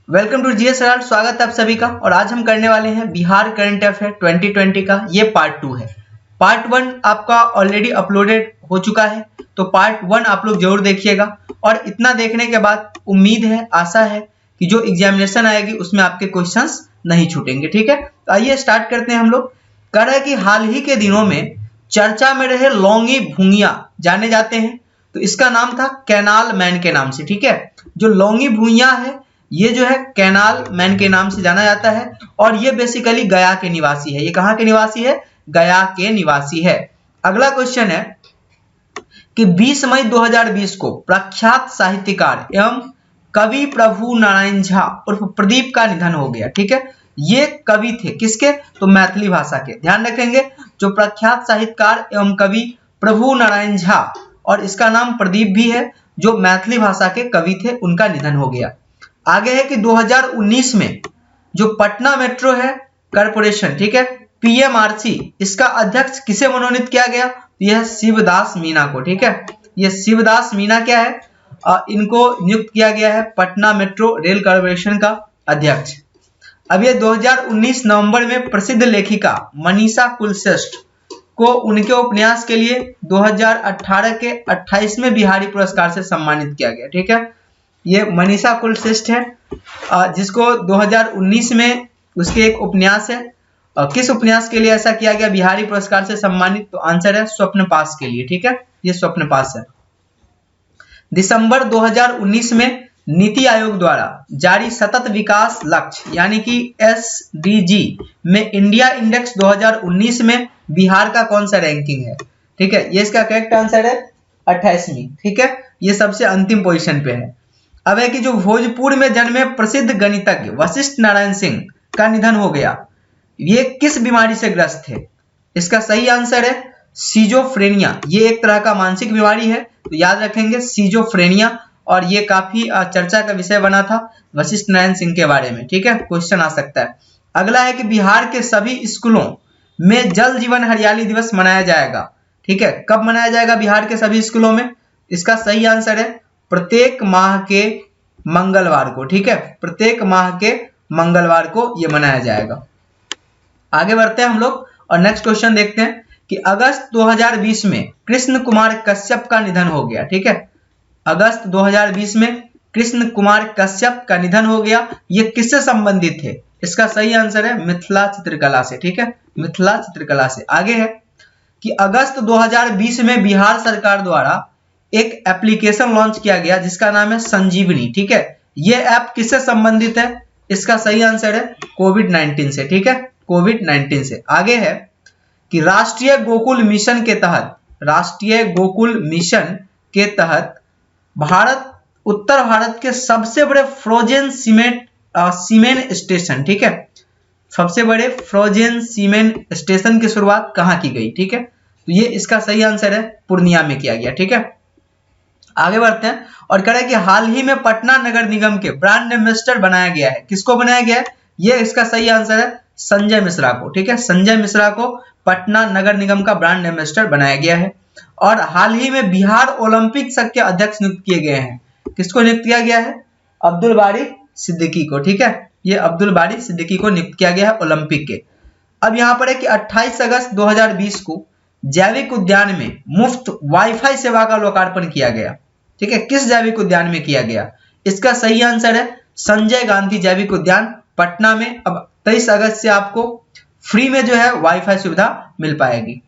Welcome to GS sir, स्वागत है आप सभी का। और आज हम करने वाले हैं बिहार करंट अफेयर 2020 का। ये पार्ट 2 है। पार्ट 1 आपका ऑलरेडी अपलोडेड हो चुका है, तो पार्ट 1 आप लोग जरूर देखिएगा। और इतना देखने के बाद उम्मीद है, आशा है कि जो एग्जामिनेशन आएगी उसमें आपके क्वेश्चंस नहीं छूटेंगे। ठीक है, तो आइए स्टार्ट करते हैं। हम लोग कह रहे हैं कि हाल ही के दिनों में चर्चा में रहे लौंगी भुइयां जाने जाते हैं, तो इसका नाम था कैनाल मैन के नाम से। ठीक है, जो लौंगी भुइयां है ये जो है कैनाल मैन के नाम से जाना जाता है, और ये बेसिकली गया के निवासी है। ये कहां के निवासी है? गया के निवासी है। अगला क्वेश्चन है कि 20 मई 2020 को प्रख्यात साहित्यकार एवं कवि प्रभु नारायण झा उर्फ प्रदीप का निधन हो गया। ठीक है, ये कवि थे किसके? तो मैथिली भाषा के। ध्यान रखेंगे, जो प्रख्यात साहित्यकार एवं कवि प्रभु नारायण झा, और इसका नाम प्रदीप भी है, जो मैथिली भाषा के कवि थे, उनका निधन हो गया। आगे है कि 2019 में जो पटना मेट्रो है कॉर्पोरेशन, ठीक है, पीएमआरसी, इसका अध्यक्ष किसे मनोनीत किया गया? यह शिवदास मीना को। ठीक है, यह शिवदास मीना क्या है? इनको नियुक्त किया गया है पटना मेट्रो रेल कॉर्पोरेशन का अध्यक्ष। अब ये 2019 नवंबर में प्रसिद्ध लेखिका मनीषा कुलश्रेष्ठ को उनके उपन्यास के लिए 2018 के 28वें बिहारी पुरस्कार से सम्मानित किया गया। ठीक है, ये मनीषा कुलश्रेष्ठ है, जिसको 2019 में उसके एक उपन्यास है। किस उपन्यास के लिए ऐसा किया गया बिहारी पुरस्कार से सम्मानित? तो आंसर है स्वप्नपाश के लिए। ठीक है, ये स्वप्नपाश है। दिसंबर 2019 में नीति आयोग द्वारा जारी सतत विकास लक्ष्य यानी कि एसडीजी में इंडिया इंडेक्स 2019 में बिहार का कौन सा रैंकिंग है? ठीक है, ये इसका करेक्ट आंसर है 28वीं। ठीक है, ये सबसे अंतिम पोजीशन पे है। अब है कि जो भोजपुर में जन्मे प्रसिद्ध गणितज्ञ वशिष्ठ नारायण सिंह का निधन हो गया, ये किस बीमारी से ग्रस्त थे? इसका सही आंसर है सीजोफ्रेनिया। ये एक तरह का मानसिक बीमारी है, तो याद रखेंगे सीजोफ्रेनिया। और ये काफी चर्चा का विषय बना था वशिष्ठ नारायण सिंह के बारे में। ठीक है, क्वेश्चन आ सकता है। अगला है कि बिहार के सभी स्कूलों में जल जीवन हरियाली दिवस मनाया जाएगा। ठीक है, कब मनाया जाएगा बिहार के सभी स्कूलों में? इसका सही आंसर है प्रत्येक माह के मंगलवार को। ठीक है, प्रत्येक माह के मंगलवार को यह मनाया जाएगा। आगे बढ़ते हैं हम लोग और नेक्स्ट क्वेश्चन देखते हैं कि अगस्त 2020 में कृष्ण कुमार कश्यप का निधन हो गया। ठीक है, अगस्त 2020 में कृष्ण कुमार कश्यप का निधन हो गया। ये किससे संबंधित थे? इसका सही आंसर है मिथिला चित्रकला से। ठीक है, मिथिला चित्रकला से। आगे है कि अगस्त 2020 में बिहार सरकार द्वारा एक एप्लीकेशन लॉन्च किया गया जिसका नाम है संजीवनी। ठीक है, ये ऐप किससे संबंधित है? इसका सही आंसर है कोविड-19 से। ठीक है, कोविड-19 से। आगे है कि राष्ट्रीय गोकुल मिशन के तहत, राष्ट्रीय गोकुल मिशन के तहत भारत, उत्तर भारत के सबसे बड़े फ्रोजन सीमेंट स्टेशन, ठीक है, सबसे बड़े फ्रोजन सीमेंट स्टेशन की शुरुआत कहां की गई? ठीक है, तो ये इसका सही आंसर है पूर्णिया में किया गया। ठीक है, आगे बढ़ते हैं और कह रहे हैं कि हाल ही में पटना नगर निगम के ब्रांड एम्बेसडर बनाया गया है। किसको बनाया गया है? ये इसका सही आंसर है संजय मिश्रा को। ठीक है, संजय मिश्रा को पटना नगर निगम का ब्रांड एम्बेसडर बनाया गया है। और हाल ही में बिहार ओलंपिक संघ के अध्यक्ष नियुक्त किए गए हैं। किसको नियुक्त किया गया है? अब्दुल बारी सिद्दीकी को। ठीक है, ये अब्दुल बारी सिद्दीकी को नियुक्त किया गया है ओलंपिक के। अब यहाँ पर है कि 28 अगस्त 2020 को जैविक उद्यान में मुफ्त वाईफाई सेवा का लोकार्पण किया गया। ठीक है, किस जैविक उद्यान में किया गया? इसका सही आंसर है संजय गांधी जैविक उद्यान पटना में। अब 23 अगस्त से आपको फ्री में जो है वाईफाई सुविधा मिल पाएगी।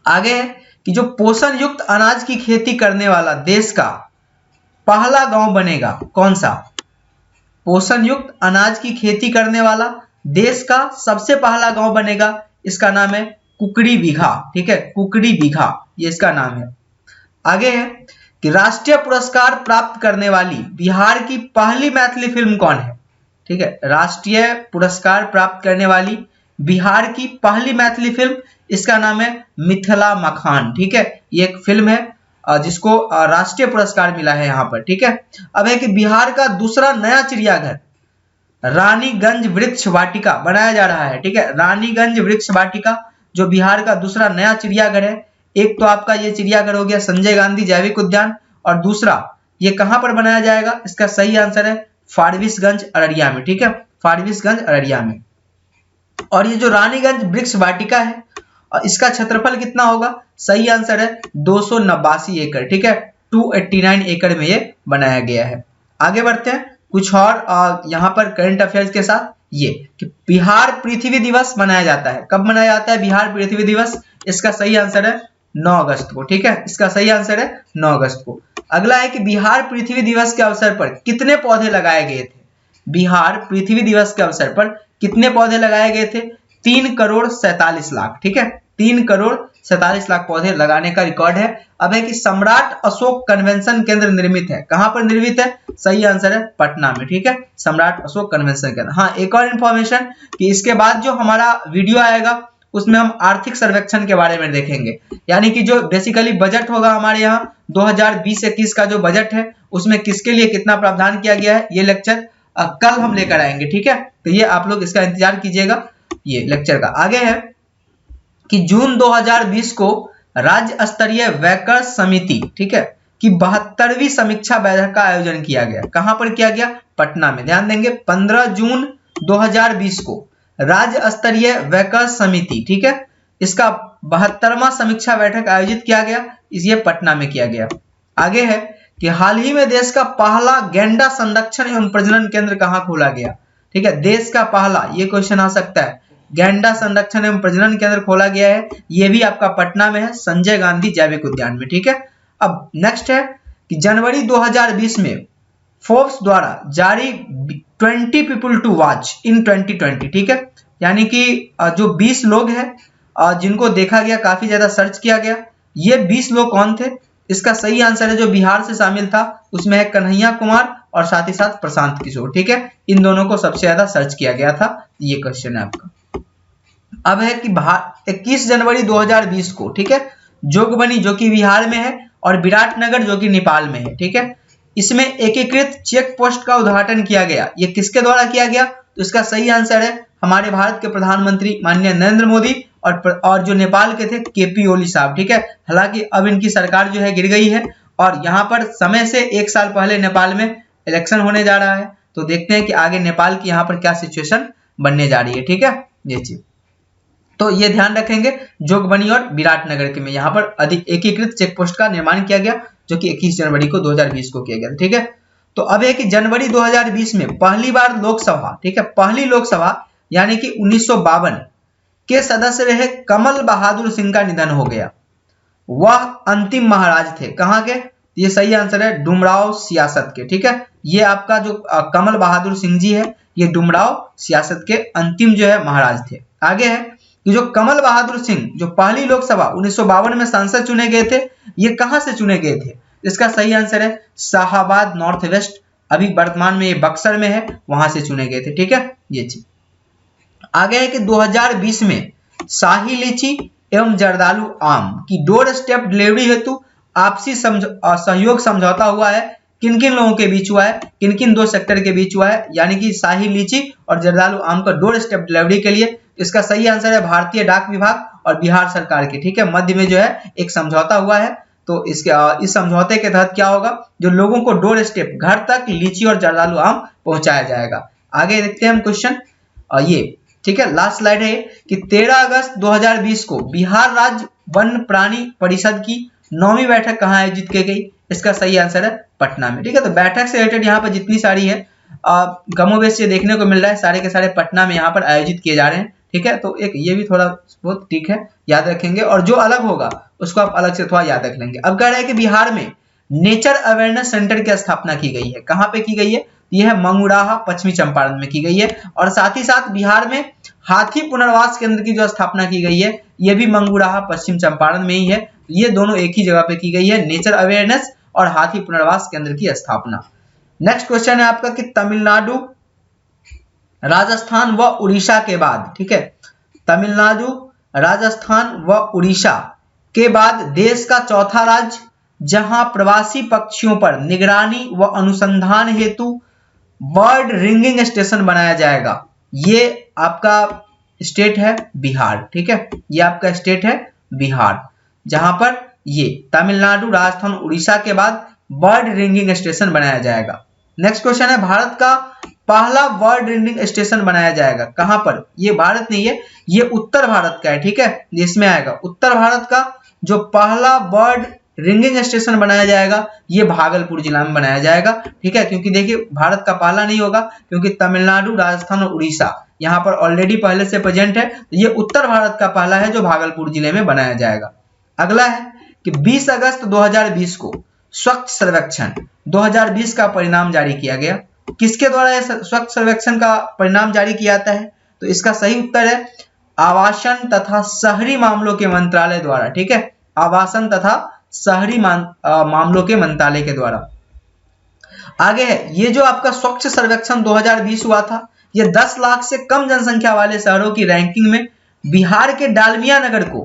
आगे है कि जो पोषण युक्त अनाज की खेती करने वाला देश का पहला गांव बनेगा, कौन सा? पोषण युक्त अनाज की खेती करने वाला देश का सबसे पहला गांव बनेगा, इसका नाम है कुकड़ी बीघा। ठीक है, कुकड़ी बीघा ये इसका नाम है। आगे है कि राष्ट्रीय पुरस्कार प्राप्त करने वाली बिहार की पहली मैथिली फिल्म कौन है? ठीक है, राष्ट्रीय पुरस्कार प्राप्त करने वाली बिहार की पहली मैथिली फिल्म, इसका नाम है मिथिला मखान। ठीक है, ये एक फिल्म है जिसको राष्ट्रीय पुरस्कार मिला है यहाँ पर। ठीक है, अब है कि बिहार का दूसरा नया चिड़ियाघर रानीगंज वृक्ष वाटिका बनाया जा रहा है। ठीक है, रानीगंज वृक्ष वाटिका जो बिहार का दूसरा नया चिड़ियाघर है। एक तो आपका ये चिड़ियाघर हो गया संजय गांधी जैविक उद्यान, और दूसरा ये कहां पर बनाया जाएगा? इसका सही आंसर है फारबिसगंज अररिया में, ठीक है, फारबिसगंज अररिया में। और ये जो रानीगंज वृक्ष वाटिका है, इसका क्षेत्रफल कितना होगा? सही आंसर है 289 एकड़, ठीक है, 289 एकड़ में ये बनाया गया है। आगे बढ़ते हैं कुछ और यहाँ पर करंट अफेयर्स के साथ। ये कि बिहार पृथ्वी दिवस मनाया जाता है, कब मनाया जाता है बिहार पृथ्वी दिवस? इसका सही आंसर है 9 अगस्त को, ठीक है, इसका सही आंसर है 9 अगस्त को। अगला है कि बिहार पृथ्वी दिवस के अवसर पर कितने पौधे लगाए गए थे? बिहार पृथ्वी दिवस के अवसर पर कितने पौधे लगाए गए थे? 3 करोड़ 47 लाख, ठीक है, 3 करोड़ 47 लाख पौधे लगाने का रिकॉर्ड है। अब है कि सम्राट अशोक कन्वेंशन केंद्र निर्मित है, कहां पर निर्मित है? सही आंसर है पटना में, ठीक है, सम्राट अशोक कन्वेंशन केंद्र। हाँ, एक और इंफॉर्मेशन कि इसके बाद जो हमारा वीडियो आएगा उसमें हम आर्थिक सर्वेक्षण के बारे में देखेंगे, यानी कि जो बेसिकली बजट होगा हमारे यहाँ 2020-21 का जो बजट है उसमें किसके लिए कितना प्रावधान किया गया है, ये लेक्चर कल हम लेकर आएंगे, ठीक है, तो ये आप लोग इसका इंतजार कीजिएगा ये लेक्चर का। आगे है कि जून 2020 को राज्य स्तरीय वैकर समिति, ठीक है, कि 72वीं समीक्षा बैठक का आयोजन किया गया। कहां पर किया गया? पटना में। ध्यान देंगे 15 जून 2020 को राज्य स्तरीय वैकर समिति, ठीक है, इसका 72वां समीक्षा बैठक आयोजित किया गया, ये पटना में किया गया। आगे है कि हाल ही में देश का पहला गैंडा संरक्षण एवं प्रजनन केंद्र कहां खोला गया? ठीक है, देश का पहला, ये क्वेश्चन आ सकता है, गैंडा संरक्षण एवं प्रजनन केंद्र खोला गया है, ये भी आपका पटना में है, संजय गांधी जैविक उद्यान में, ठीक है। अब नेक्स्ट है कि जनवरी 2020 में फोर्ब्स द्वारा जारी 20 पीपल टू वॉच इन 2020, ठीक है, यानी कि जो 20 लोग हैं जिनको देखा गया, काफी ज्यादा सर्च किया गया, ये 20 लोग कौन थे? इसका सही आंसर है जो बिहार से शामिल था उसमें है कन्हैया कुमार और साथ ही साथ प्रशांत किशोर, ठीक है, इन दोनों को सबसे ज्यादा सर्च किया गया था, ये क्वेश्चन है आपका। अब है कि 21 जनवरी 2020 को, ठीक है, जोगबनी जो कि बिहार में है और विराटनगर जो कि नेपाल में है, ठीक है, इसमें एकीकृत चेक पोस्ट का उद्घाटन किया गया, ये किसके द्वारा किया गया? तो इसका सही आंसर है हमारे भारत के प्रधानमंत्री माननीय नरेंद्र मोदी और जो नेपाल के थे केपी ओली साहब, ठीक है। हालांकि अब इनकी सरकार जो है गिर गई है और यहाँ पर समय से 1 साल पहले नेपाल में इलेक्शन होने जा रहा है, तो देखते हैं कि आगे नेपाल की यहाँ पर क्या सिचुएशन बनने जा रही है, ठीक है, ये चीज तो ये ध्यान रखेंगे। जोगबनी और विराटनगर के में यहाँ पर अधिक एकीकृत चेक पोस्ट का निर्माण किया गया जो कि 21 जनवरी को 2020 को किया गया, ठीक है। तो अब है कि जनवरी 2020 में पहली बार लोकसभा, ठीक है, पहली लोकसभा यानी कि 1952 के सदस्य रहे कमल बहादुर सिंह का निधन हो गया। वह अंतिम महाराज थे, कहां के? ये सही आंसर है डुमराव सियासत के, ठीक है, ये आपका जो कमल बहादुर सिंह जी है ये डुमराव सियासत के अंतिम जो है महाराज थे। आगे है कि जो कमल बहादुर सिंह जो पहली लोकसभा 1952 में सांसद चुने गए थे, ये कहां से चुने गए थे? इसका सही आंसर है शाहाबाद नॉर्थ वेस्ट, अभी वर्तमान में ये बक्सर में है, वहां से चुने गए थे, ठीक है, ये चीज। आगे है कि 2020 में शाही लीची एवं जर्दालू आम की डोर स्टेप डिलीवरी हेतु आपसी सहयोग समझौता हुआ है, किन किन लोगों के बीच हुआ है? किन किन 2 सेक्टर के बीच हुआ है? यानी कि शाही लीची और जर्दालू आम का डोर स्टेप डिलीवरी के लिए इसका सही आंसर है भारतीय डाक विभाग और बिहार सरकार के, ठीक है, मध्य में जो है एक समझौता हुआ है। तो इस समझौते के तहत क्या होगा? जो लोगों को डोर स्टेप घर तक लीची और जर्दालू आम पहुंचाया जाएगा। आगे देखते हैं हम क्वेश्चन, ये ठीक है, लास्ट स्लाइड है कि 13 अगस्त 2020 को बिहार राज्य वन प्राणी परिषद की 9वीं बैठक कहां आयोजित की गई? इसका सही आंसर है पटना में, ठीक है। तो बैठक से रिलेटेड यहाँ पर जितनी सारी है कमोबेश से देखने को मिल रहा है, सारे के सारे पटना में यहाँ पर आयोजित किए जा रहे हैं, ठीक है। तो एक ये भी थोड़ा बहुत ठीक है, याद रखेंगे, और जो अलग होगा उसको आप अलग से थोड़ा याद रख लेंगे। अब कह रहे हैं कि बिहार में नेचर अवेयरनेस सेंटर की स्थापना की गई है, कहां पे की गई है? यह है मंगुराहा पश्चिमी चंपारण में की गई है, और साथ ही साथ बिहार में हाथी पुनर्वास केंद्र की जो स्थापना की गई है यह भी मंगुराहा पश्चिम चंपारण में ही है। ये दोनों एक ही जगह पे की गई है, नेचर अवेयरनेस और हाथी पुनर्वास केंद्र की स्थापना। नेक्स्ट क्वेश्चन है आपका कि तमिलनाडु, राजस्थान व उड़ीसा के बाद, ठीक है, तमिलनाडु, राजस्थान व उड़ीसा के बाद देश का चौथा राज्य जहां प्रवासी पक्षियों पर निगरानी व अनुसंधान हेतु बर्ड रिंगिंग स्टेशन बनाया जाएगा, ये आपका स्टेट है बिहार, ठीक है, ये आपका स्टेट है बिहार, जहां पर ये तमिलनाडु, राजस्थान, उड़ीसा के बाद बर्ड रिंगिंग स्टेशन बनाया जाएगा। नेक्स्ट क्वेश्चन है, भारत का पहला बर्ड रिंगिंग स्टेशन बनाया जाएगा कहां पर? ये भारत नहीं है, ये उत्तर भारत का है, ठीक है, इसमें आएगा उत्तर भारत का जो पहला बर्ड रिंगिंग स्टेशन बनाया जाएगा ये भागलपुर जिला में बनाया जाएगा, ठीक है। क्योंकि देखिए भारत का पहला नहीं होगा क्योंकि तमिलनाडु, राजस्थान और उड़ीसा यहाँ पर ऑलरेडी पहले से प्रेजेंट है, तो ये उत्तर भारत का पहला है जो भागलपुर जिले में बनाया जाएगा। अगला है कि 20 अगस्त 2020 को स्वच्छ सर्वेक्षण 2020 का परिणाम जारी किया गया। किसके द्वारा यह स्वच्छ सर्वेक्षण का परिणाम जारी किया जाता है? तो इसका सही उत्तर है आवासन तथा शहरी मामलों के मंत्रालय द्वारा, ठीक है, आवासन तथा शहरी मामलों के मंत्रालय के द्वारा। आगे है, ये जो आपका स्वच्छ सर्वेक्षण 2020 हुआ था, ये 10 लाख से कम जनसंख्या वाले शहरों की रैंकिंग में बिहार के डालमिया नगर को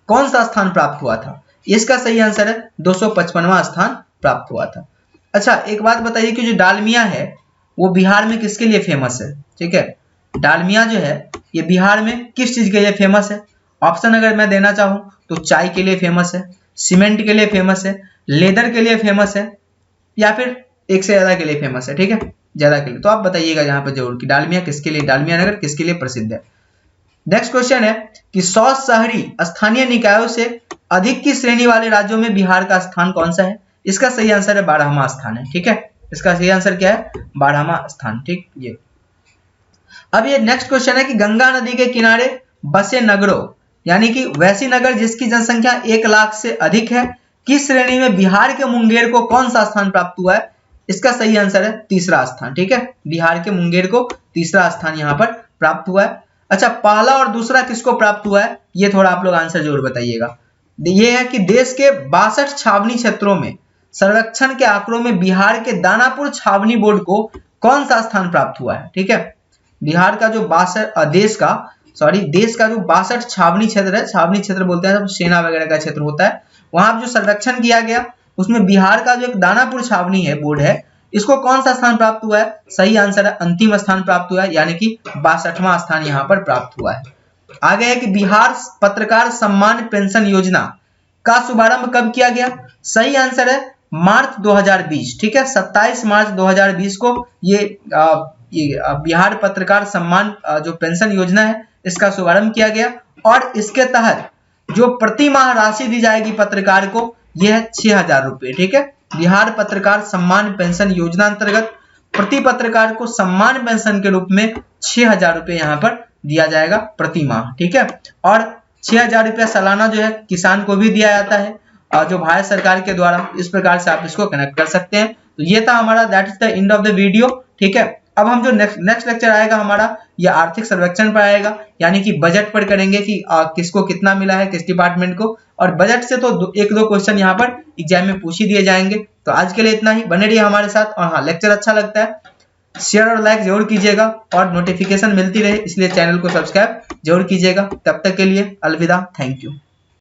कौन सा स्थान प्राप्त हुआ था? इसका सही आंसर है 255वां स्थान प्राप्त हुआ था। अच्छा, एक बात बताइए कि जो डालमिया है वो बिहार में किसके लिए फेमस है? ठीक है, डालमिया जो है ये बिहार में किस चीज के लिए फेमस है? ऑप्शन अगर मैं देना चाहूं तो चाय के लिए फेमस है, सीमेंट के लिए फेमस है, लेदर के लिए फेमस है, या फिर एक से ज्यादा के लिए फेमस है, ठीक है, ज्यादा के लिए। तो आप बताइएगा यहाँ पर जरूर कि डालमिया किसके लिए, डालमिया नगर किसके लिए प्रसिद्ध है। नेक्स्ट क्वेश्चन है कि 100 शहरी स्थानीय निकायों से अधिक की श्रेणी वाले राज्यों में बिहार का स्थान कौन सा है? इसका सही आंसर है 12वां स्थान है, ठीक है, इसका सही आंसर क्या है? 12वां स्थान, ठीक। ये अब ये नेक्स्ट क्वेश्चन है कि गंगा नदी के किनारे बसे नगरों यानी कि वैसी नगर जिसकी जनसंख्या 1 लाख से अधिक है, किस श्रेणी में बिहार के मुंगेर को कौन सा स्थान प्राप्त हुआ है? इसका सही आंसर है 3रा स्थान, ठीक है, बिहार के मुंगेर को 3रा स्थान यहाँ पर प्राप्त हुआ है। अच्छा, पहला और दूसरा किसको प्राप्त हुआ है ये थोड़ा आप लोग आंसर जरूर बताइएगा। ये है कि देश के 62 छावनी क्षेत्रों में सर्वेक्षण के आंकड़ों में बिहार के दानापुर छावनी बोर्ड को कौन सा स्थान प्राप्त हुआ है? ठीक है, बिहार का जो देश का जो 62 छावनी क्षेत्र है, छावनी क्षेत्र बोलते हैं सेना वगैरह का क्षेत्र होता है, वहां जो सर्वेक्षण किया गया उसमें बिहार का जो एक दानापुर छावनी है बोर्ड है, इसको कौन सा स्थान प्राप्त हुआ है? सही आंसर है अंतिम स्थान प्राप्त हुआ है, यानी कि 62वां स्थान यहाँ पर प्राप्त हुआ है। आगे है कि बिहार पत्रकार सम्मान पेंशन योजना का शुभारंभ कब किया गया? सही आंसर है मार्च 2020, ठीक है, 27 मार्च 2020 को ये बिहार पत्रकार सम्मान जो पेंशन योजना है इसका शुभारंभ किया गया, और इसके तहत जो प्रति माह राशि दी जाएगी पत्रकार को यह है 6,000 रुपए, ठीक है। बिहार पत्रकार सम्मान पेंशन योजना अंतर्गत प्रति पत्रकार को सम्मान पेंशन के रूप में 6,000 रुपए यहाँ पर दिया जाएगा प्रति माह, ठीक है, और 6,000 रुपया सालाना जो है किसान को भी दिया जाता है जो भारत सरकार के द्वारा। इस प्रकार से आप इसको कनेक्ट कर सकते हैं। तो ये था हमारा, that is the end of the video, ठीक है। अब हम जो नेक्स्ट लेक्चर आएगा हमारा ये आर्थिक सर्वेक्षण पर आएगा, यानी कि बजट पर करेंगे कि किसको कितना मिला है किस डिपार्टमेंट को, और बजट से तो 1-2 क्वेश्चन यहाँ पर एग्जाम में पूछ ही दिए जाएंगे। तो आज के लिए इतना ही, बने रहिए हमारे साथ, और हाँ लेक्चर अच्छा लगता है शेयर और लाइक जरूर कीजिएगा, और नोटिफिकेशन मिलती रहे इसलिए चैनल को सब्सक्राइब जरूर कीजिएगा। तब तक के लिए अलविदा, थैंक यू।